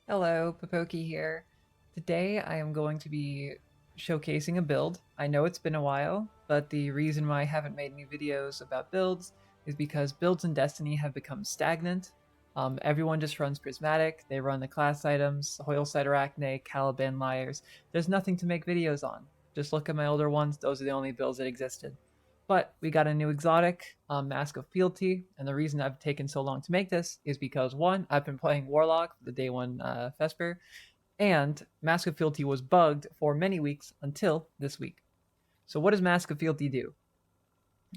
Hello, Popoki here. Today I am going to be showcasing a build. I know it's been a while, but the reason why I haven't made any videos about builds is because builds in Destiny have become stagnant. Everyone just runs Prismatic, they run the class items, Hoylside Arachne, Caliban Liars. There's nothing to make videos on. Just look at my older ones, those are the only builds that existed. But we got a new exotic, Mask of Fealty, and the reason I've taken so long to make this is because one, I've been playing Warlock, the day one Vesper, and Mask of Fealty was bugged for many weeks until this week. So what does Mask of Fealty do?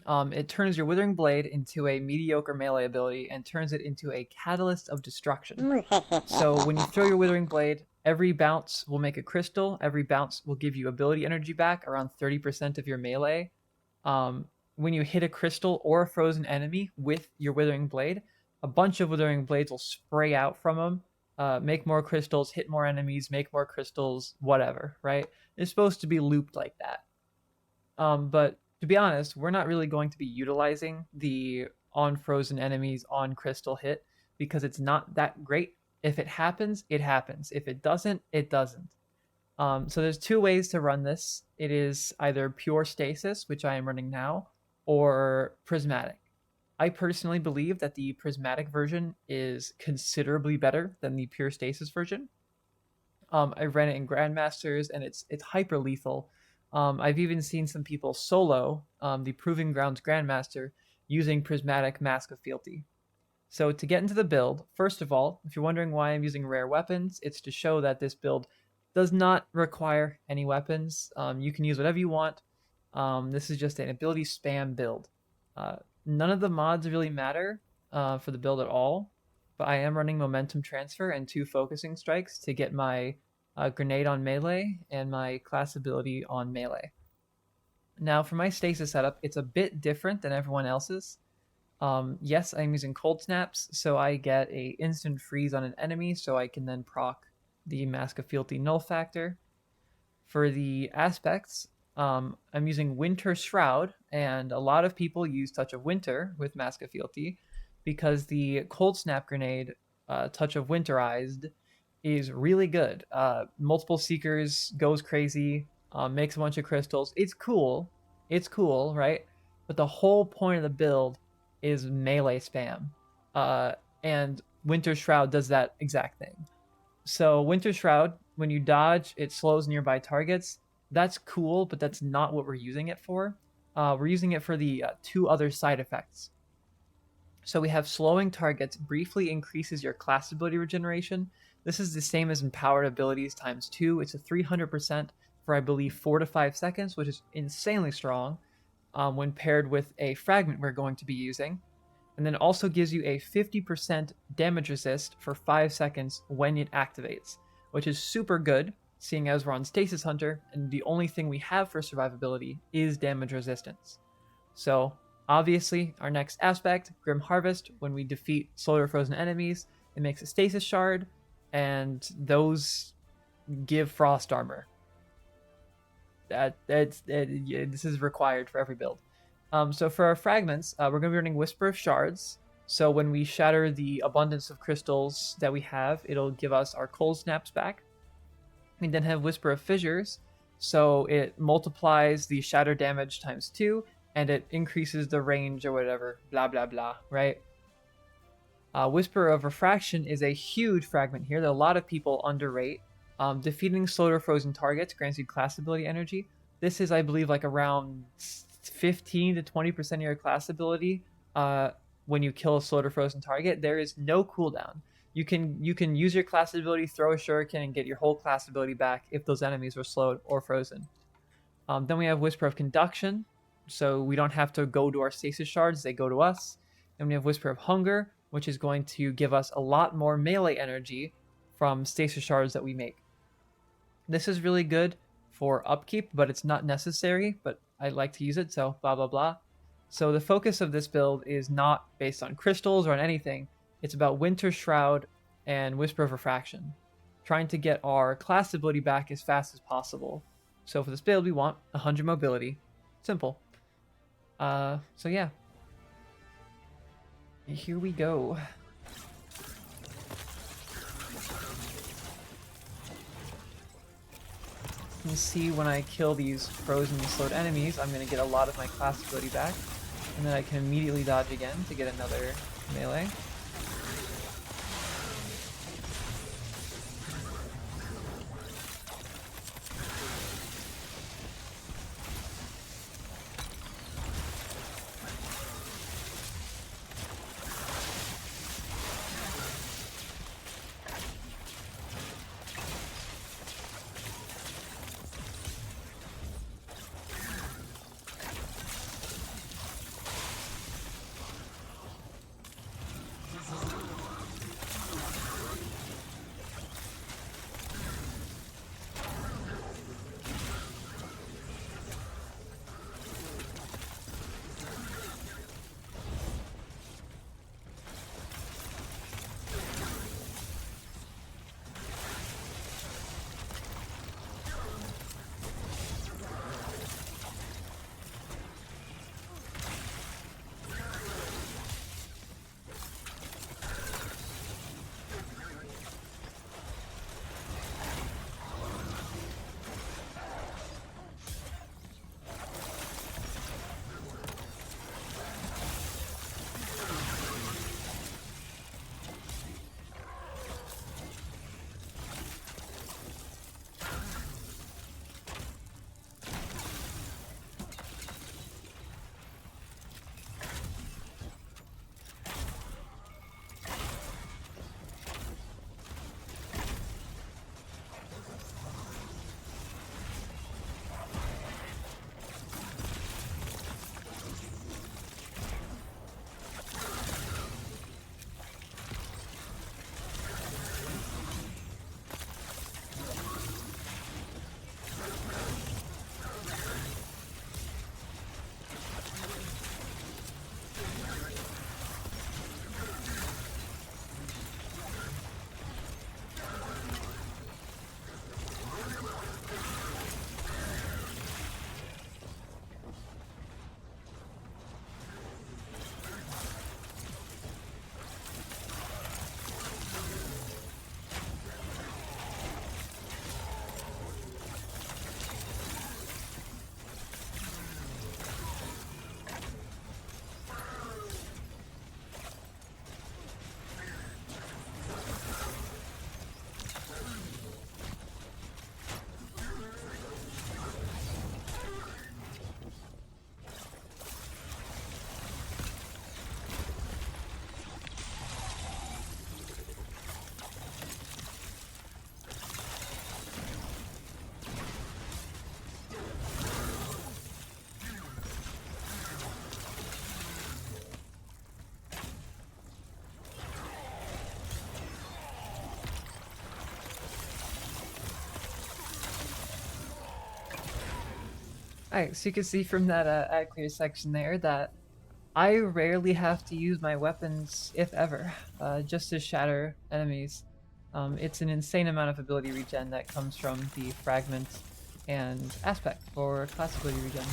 It turns your Withering Blade into a mediocre melee ability and turns it into a Catalyst of Destruction. So when you throw your Withering Blade, every bounce will make a crystal, every bounce will give you ability energy back, around 30% of your melee, when you hit a crystal or a frozen enemy with your Withering Blade, a bunch of Withering Blades will spray out from them, make more crystals, hit more enemies, make more crystals, whatever, right? It's supposed to be looped like that. But to be honest, we're not really going to be utilizing the on frozen enemies on crystal hit because it's not that great. If it happens, it happens. If it doesn't, it doesn't. So there's two ways to run this. It is either pure stasis, which I am running now, or prismatic. I personally believe that the prismatic version is considerably better than the pure stasis version. I ran it in Grandmasters, and it's hyper lethal. I've even seen some people solo the Proving Grounds Grandmaster using Prismatic Mask of Fealty. So to get into the build, first of all, if you're wondering why I'm using rare weapons, it's to show that this build does not require any weapons. You can use whatever you want. This is just an ability spam build. None of the mods really matter for the build at all, but I am running Momentum Transfer and 2 Focusing Strikes to get my Grenade on melee and my class ability on melee. Now for my stasis setup, it's a bit different than everyone else's. Yes, I'm using Cold Snaps, so I get a instant freeze on an enemy, so I can then proc the Mask of Fealty Null Factor. For the aspects, I'm using Winter Shroud, and a lot of people use Touch of Winter with Mask of Fealty because the Cold Snap Grenade, Touch of Winterized, is really good. Multiple Seekers, goes crazy, makes a bunch of crystals. It's cool, right? But the whole point of the build is melee spam. And Winter Shroud does that exact thing. So Winter Shroud, when you dodge, it slows nearby targets. That's cool, but that's not what we're using it for. We're using it for the 2 other side effects. So we have slowing targets briefly increases your class ability regeneration. This is the same as empowered abilities times 2. It's a 300% for, I believe, 4 to 5 seconds, which is insanely strong when paired with a fragment we're going to be using. And then also gives you a 50% damage resist for 5 seconds when it activates, which is super good, seeing as we're on Stasis Hunter, and the only thing we have for survivability is damage resistance. So, obviously, our next aspect, Grim Harvest, when we defeat slowed or frozen enemies, it makes a Stasis Shard, and those give Frost Armor. This is required for every build. So for our fragments, we're going to be running Whisper of Shards. So when we shatter the abundance of crystals that we have, it'll give us our Cold Snaps back. We then have Whisper of Fissures. So it multiplies the shatter damage times 2, and it increases the range or whatever, blah, blah, blah, right? Whisper of Refraction is a huge fragment here that a lot of people underrate. Defeating slowed or frozen targets grants you class ability energy. This is, I believe, like around 15 to 20% of your class ability when you kill a slowed or frozen target. There is no cooldown. You can use your class ability, throw a shuriken, and get your whole class ability back if those enemies were slowed or frozen. Then we have Whisper of Conduction, so we don't have to go to our stasis shards, they go to us. Then we have Whisper of Hunger, which is going to give us a lot more melee energy from stasis shards that we make. This is really good for upkeep, but it's not necessary, but I like to use it, so blah, blah, blah. So the focus of this build is not based on crystals or on anything. It's about Winter Shroud and Whisper of Refraction, trying to get our class ability back as fast as possible. So for this build, we want 100 mobility. Simple. So yeah. Here we go. can see when I kill these frozen slowed enemies, I'm going to get a lot of my class ability back, and then I can immediately dodge again to get another melee. Alright, so you can see from that ad clear section there that I rarely have to use my weapons, if ever, just to shatter enemies. It's an insane amount of ability regen that comes from the fragment and aspect for class ability regen.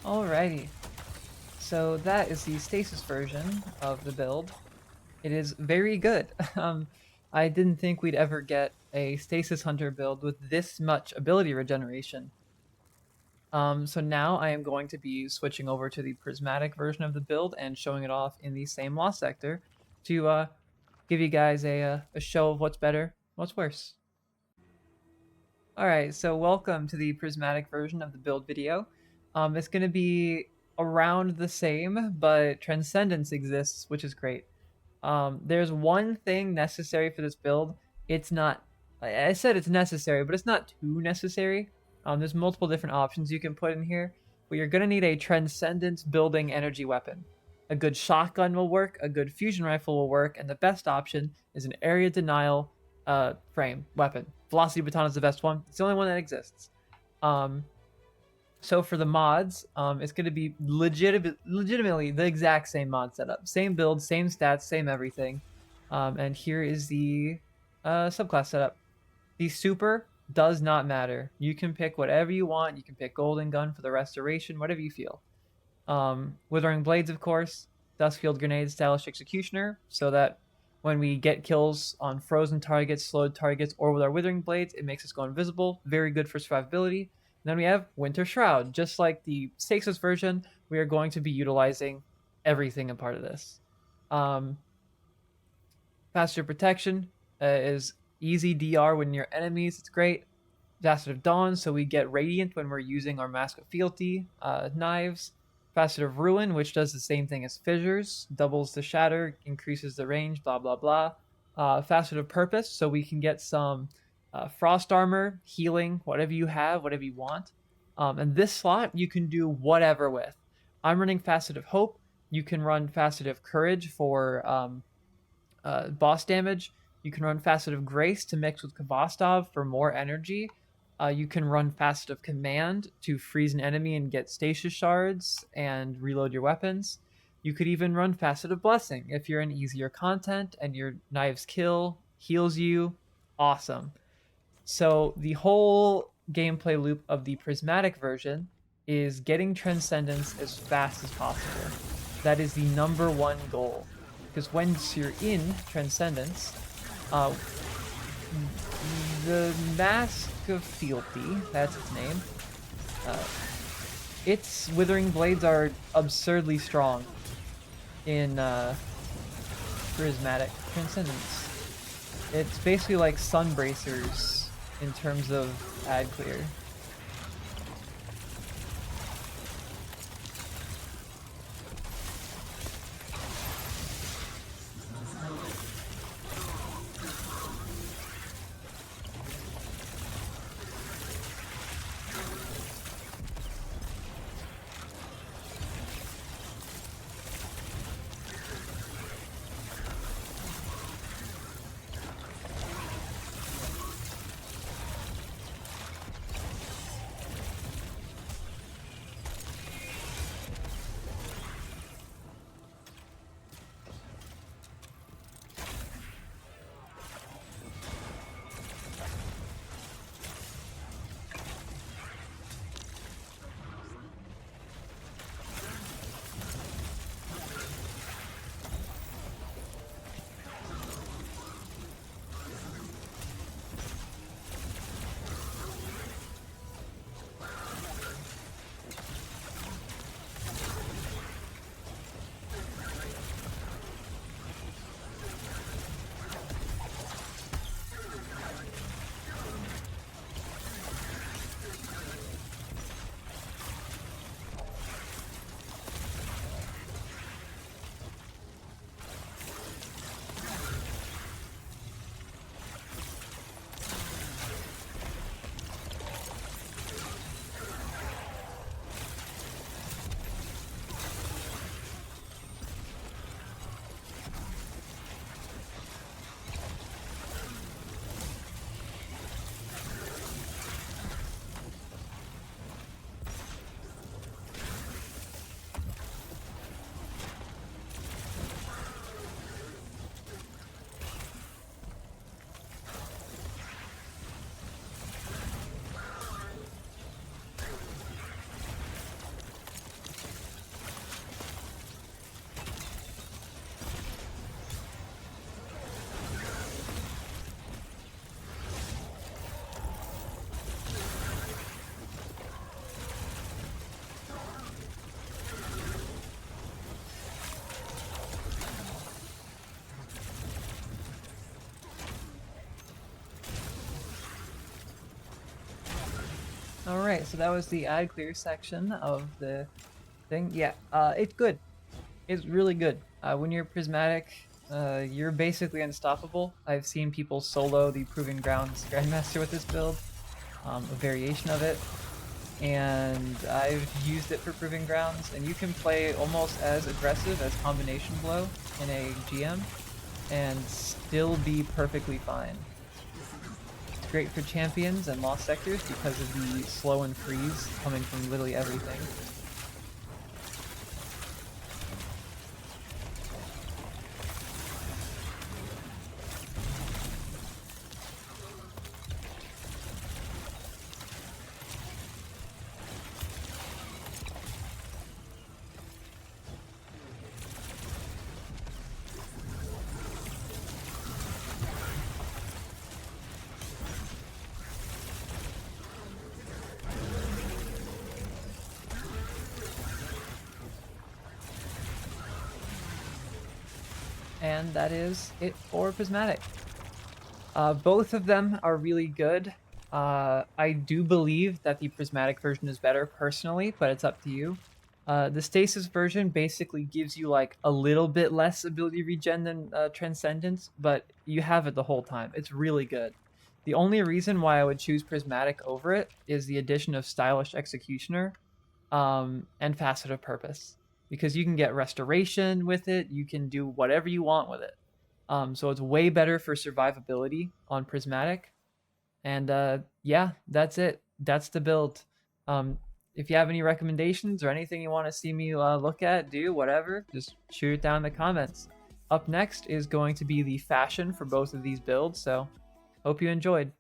Alrighty, so that is the Stasis version of the build. It is very good. I didn't think we'd ever get a Stasis Hunter build with this much ability regeneration. So now I am going to be switching over to the Prismatic version of the build and showing it off in the same lost sector to give you guys a show of what's better, what's worse. Alright, so welcome to the Prismatic version of the build video. It's going to be around the same, but Transcendence exists, which is great. There's one thing necessary for this build. It's not, I said it's necessary, but it's not too necessary. There's multiple different options you can put in here, but you're going to need a Transcendence building energy weapon. A good shotgun will work, a good fusion rifle will work, and the best option is an area denial frame weapon. Velocity Baton is the best one. It's the only one that exists. So for the mods, it's going to be legitimately the exact same mod setup. Same build, same stats, same everything. And here is the subclass setup. The super does not matter. You can pick whatever you want. You can pick Golden Gun for the restoration, whatever you feel. Withering Blades, of course. Duskfield Grenade, Stylish Executioner, so that when we get kills on frozen targets, slowed targets, or with our Withering Blades, it makes us go invisible. Very good for survivability. And then we have Winter Shroud. Just like the Stasis version, we are going to be utilizing everything a part of this. Faster Protection is easy DR when near enemies. It's great. Facet of Dawn, so we get Radiant when we're using our Mask of Fealty knives. Facet of Ruin, which does the same thing as Fissures, doubles the shatter, increases the range, blah, blah, blah. Facet of Purpose, so we can get some Frost Armor, healing, whatever you have, whatever you want. And this slot, you can do whatever with. I'm running Facet of Hope. You can run Facet of Courage for boss damage. You can run Facet of Grace to mix with Kvostov for more energy. You can run Facet of Command to freeze an enemy and get stasis shards and reload your weapons. You could even run Facet of Blessing if you're in easier content and your knives kill, heals you. Awesome. So the whole gameplay loop of the Prismatic version is getting Transcendence as fast as possible. That is the #1 goal. Because once you're in Transcendence, the Mask of Fealty, that's its name, its Withering Blades are absurdly strong in Prismatic Transcendence. It's basically like Sunbracers in terms of ad clear. Alright, so that was the ad clear section of the thing. Yeah, it's good. It's really good. When you're Prismatic, you're basically unstoppable. I've seen people solo the Proving Grounds Grandmaster with this build, a variation of it, and I've used it for Proving Grounds, and you can play almost as aggressive as Combination Blow in a GM, and still be perfectly fine. It's great for champions and lost sectors because of the slow and freeze coming from literally everything. And that is it for Prismatic. Both of them are really good. I do believe that the Prismatic version is better personally, but it's up to you. The Stasis version basically gives you like a little bit less ability regen than Transcendence, but you have it the whole time. It's really good. The only reason why I would choose Prismatic over it is the addition of Stylish Executioner and Facet of Purpose, because you can get Restoration with it, you can do whatever you want with it. So it's way better for survivability on Prismatic. And yeah, that's it. That's the build. If you have any recommendations or anything you want to see me look at, do whatever, just shoot it down in the comments. Up next is going to be the fashion for both of these builds, so hope you enjoyed.